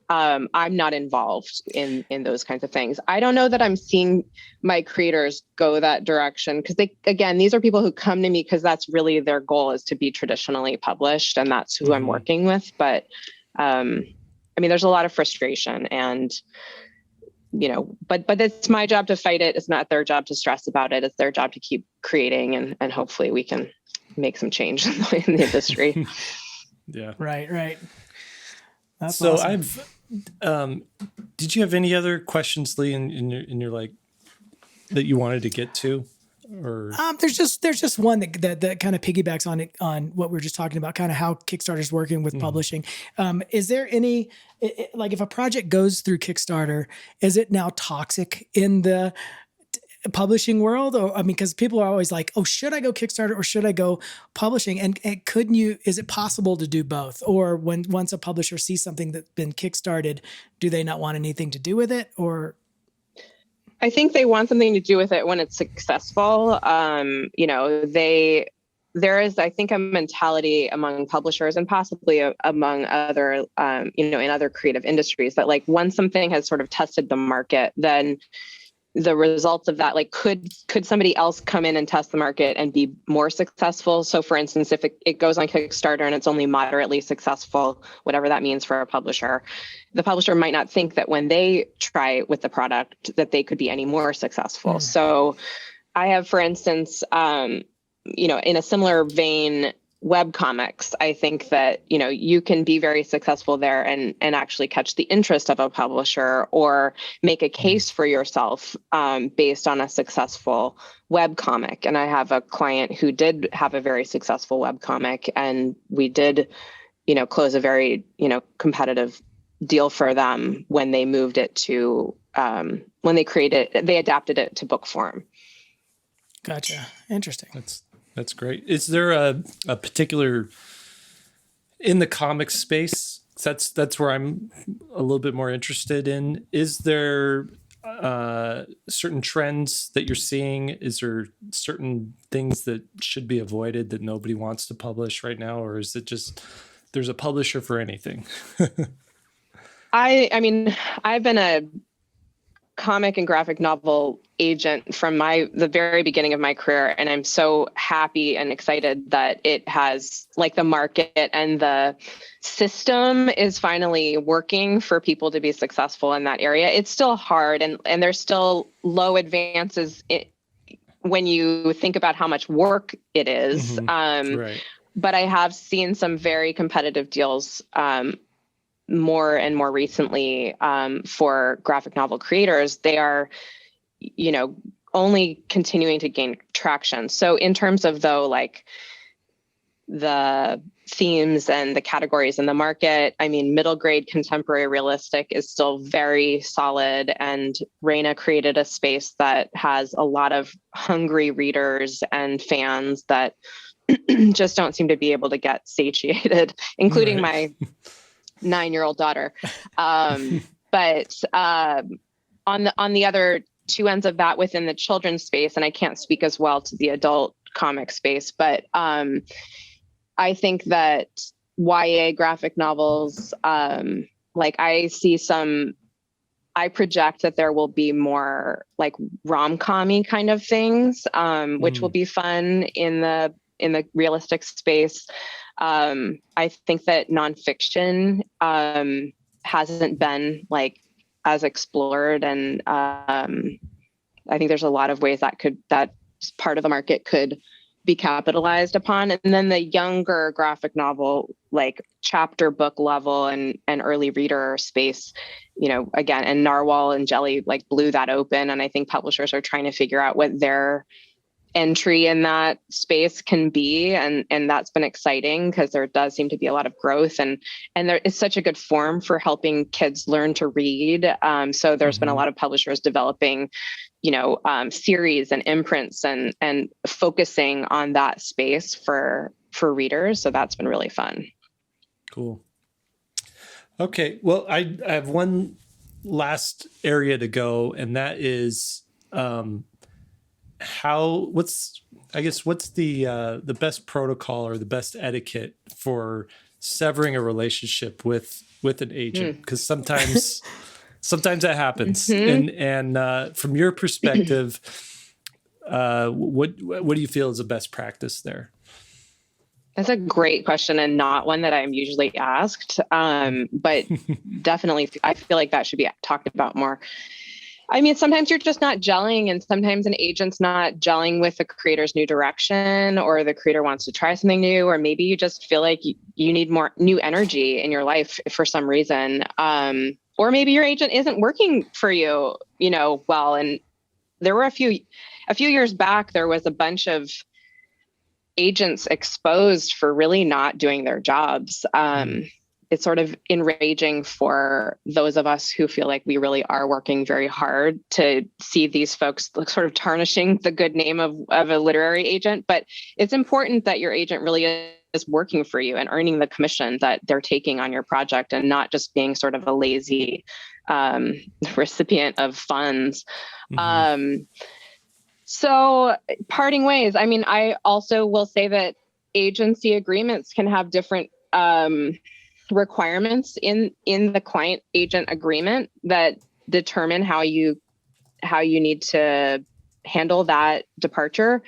I'm not involved in those kinds of things. I don't know that I'm seeing my creators go that direction, because these are people who come to me because that's really their goal, is to be traditionally published, and that's who I'm working with. But there's a lot of frustration, and but it's my job to fight it. It's not their job to stress about it. It's their job to keep creating, and hopefully we can make some change in the industry. Yeah. Right. That's so awesome. Did you have any other questions, Lee, in your that you wanted to get to? Or there's just one that kind of piggybacks on what we were just talking about, kind of how Kickstarter's working with publishing. Is there any, if a project goes through Kickstarter, is it now toxic in the publishing world? Or, because people are always like, oh, should I go Kickstarter or should I go publishing? And is it possible to do both? Or once a publisher sees something that's been Kickstarted, do they not want anything to do with it? Or I think they want something to do with it when it's successful. There is, I think, a mentality among publishers and possibly among other, in other creative industries, that once something has sort of tested the market, then the results of that, could somebody else come in and test the market and be more successful? So for instance, if it goes on Kickstarter and it's only moderately successful, whatever that means for a publisher, the publisher might not think that when they try with the product that they could be any more successful. So I have, for instance, in a similar vein, web comics. I think that, you can be very successful there and actually catch the interest of a publisher or make a case for yourself based on a successful web comic. And I have a client who did have a very successful web comic, and we did, close a very, competitive deal for them when they moved it to, when they adapted it to book form. Gotcha. Interesting. That's great. Is there a particular, in the comics space, that's where I'm a little bit more interested in. Is there certain trends that you're seeing? Is there certain things that should be avoided that nobody wants to publish right now? Or is it just there's a publisher for anything? I've been a comic and graphic novel agent from the very beginning of my career, and I'm so happy and excited that it has, the market and the system is finally working for people to be successful in that area. It's still hard, and there's still low advances when you think about how much work it is. Right. But I have seen some very competitive deals more and more recently for graphic novel creators. They are, only continuing to gain traction. So in terms of, though, the themes and the categories in the market. I mean, middle grade contemporary realistic is still very solid, and Raina created a space that has a lot of hungry readers and fans that just don't seem to be able to get satiated, including my 9-year-old daughter. But on the other two ends of that within the children's space, and I can't speak as well to the adult comic space, but I think that YA graphic novels, like I project that there will be more like rom-com-y kind of things, which will be fun in the realistic space. I think that nonfiction hasn't been like as explored, and I think there's a lot of ways that part of the market could be capitalized upon. And then the younger graphic novel, like chapter book level and early reader space, again, and Narwhal and Jelly like blew that open. And I think publishers are trying to figure out what their entry in that space can be. And that's been exciting because there does seem to be a lot of growth, and there is such a good form for helping kids learn to read. So there's been a lot of publishers developing series and imprints and focusing on that space for readers. So that's been really fun. Cool. Okay. Well, I have one last area to go, and that is what's the best protocol or the best etiquette for severing a relationship with an agent? Because sometimes that happens. And from your perspective, what do you feel is the best practice there? That's a great question, and not one that I'm usually asked. But definitely, I feel like that should be talked about more. I mean, sometimes you're just not gelling, and sometimes an agent's not gelling with the creator's new direction, or the creator wants to try something new, or maybe you just feel like you need more new energy in your life for some reason. Or maybe your agent isn't working for you, well. And there were a few years back, there was a bunch of agents exposed for really not doing their jobs. It's sort of enraging for those of us who feel like we really are working very hard to see these folks sort of tarnishing the good name of a literary agent. But it's important that your agent really is working for you and earning the commission that they're taking on your project, and not just being sort of a lazy recipient of funds. So parting ways. I mean, I also will say that agency agreements can have different requirements in the client agent agreement that determine how you need to handle that departure.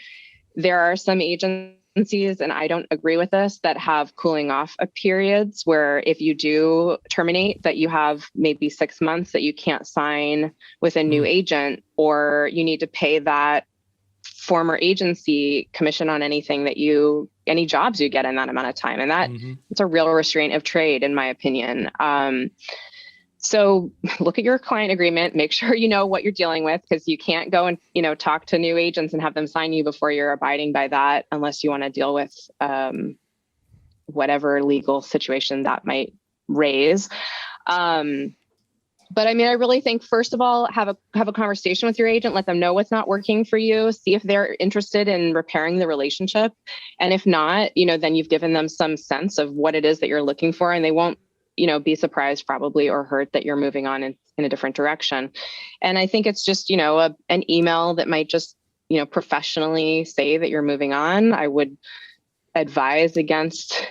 There are some agencies, and I don't agree with this, that have cooling off periods where if you do terminate, that you have maybe 6 months that you can't sign with a new agent, or you need to pay that former agency commission on any jobs you get in that amount of time. And that it's a real restraint of trade, in my opinion. So look at your client agreement, make sure you know what you're dealing with, because you can't go and, talk to new agents and have them sign you before you're abiding by that, unless you want to deal with whatever legal situation that might raise. But I mean, I really think, first of all, have a conversation with your agent, let them know what's not working for you, see if they're interested in repairing the relationship. And if not, then you've given them some sense of what it is that you're looking for, and they won't, be surprised probably or hurt that you're moving on in a different direction. And I think it's just, an email that might just, professionally say that you're moving on. I would advise against,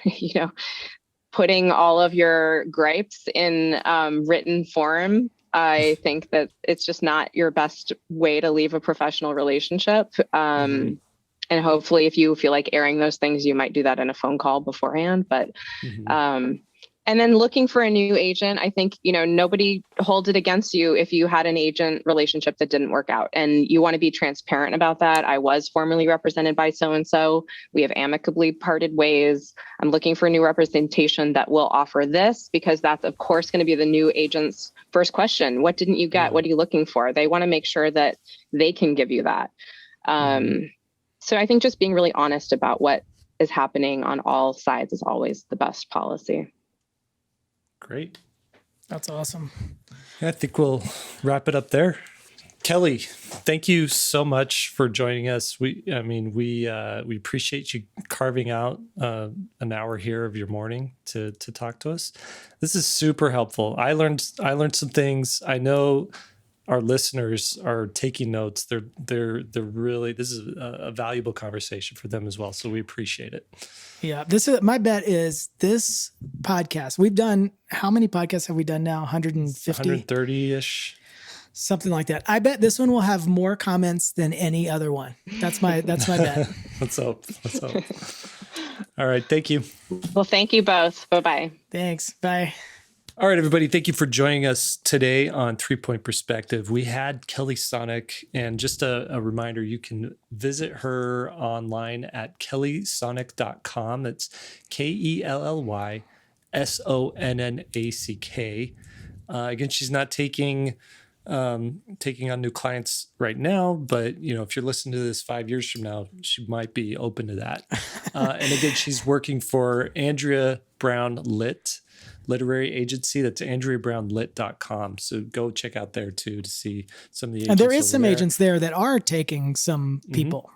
putting all of your gripes in written form. I think that it's just not your best way to leave a professional relationship. And hopefully if you feel like airing those things, you might do that in a phone call beforehand. But and then looking for a new agent, I think, nobody holds it against you if you had an agent relationship that didn't work out, and you want to be transparent about that. I was formerly represented by so-and-so. We have amicably parted ways. I'm looking for a new representation that will offer this, because that's, of course, going to be the new agent's first question. What didn't you get? What are you looking for? They want to make sure that they can give you that. So I think just being really honest about what is happening on all sides is always the best policy. Great. That's awesome. I think we'll wrap it up there. Kelly, thank you so much for joining us. We appreciate you carving out an hour here of your morning to talk to us. This is super helpful. I learned some things. I know our listeners are taking notes. They're really, this is a valuable conversation for them as well. So we appreciate it. Yeah. My bet is this podcast, we've done, how many podcasts have we done now? 150? 130-ish. Something like that. I bet this one will have more comments than any other one. That's my bet. Let's hope. All right. Thank you. Well, thank you both. Bye-bye. Thanks. Bye. All right, everybody. Thank you for joining us today on 3 Point Perspective. We had Kelly Sonnack, and just a reminder, you can visit her online at kellysonnack.com. That's KELLYSONNACK. Again, she's not taking on new clients right now, but if you're listening to this 5 years from now, she might be open to that. And again, she's working for Andrea Brown Literary Agency. That's andreabrownlit.com. So go check out there too to see some of the agents. And there is some agents there that are taking some people.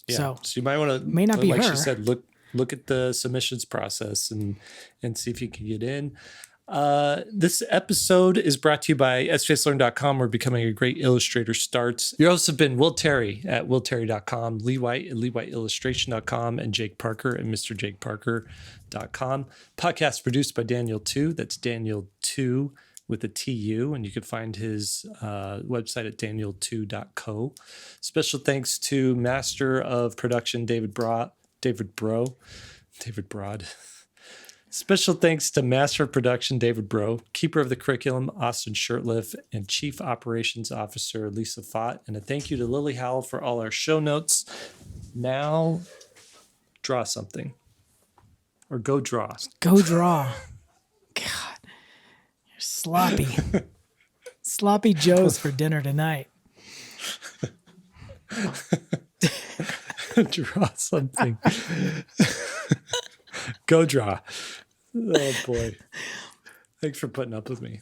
Yeah. So you might want to, may not be like her. She said, look at the submissions process and see if you can get in. This episode is brought to you by SVSLearn.com, where becoming a great illustrator starts. Your hosts have been Will Terry at willterry.com, Lee White at leewhiteillustration.com, and Jake Parker at mrjakeparker.com. Podcast produced by Daniel 2. That's Daniel 2 with a TU, and you can find his website at daniel2.co. Special thanks to Master of Production David Broad. Special thanks to Master of Production David Bro, Keeper of the Curriculum Austin Shurtleff, and Chief Operations Officer Lisa Fott. And a thank you to Lily Howell for all our show notes. Now, draw something. Or go draw. Go draw. God, you're sloppy. Sloppy Joes for dinner tonight. Draw something. Go draw. Oh, boy. Thanks for putting up with me.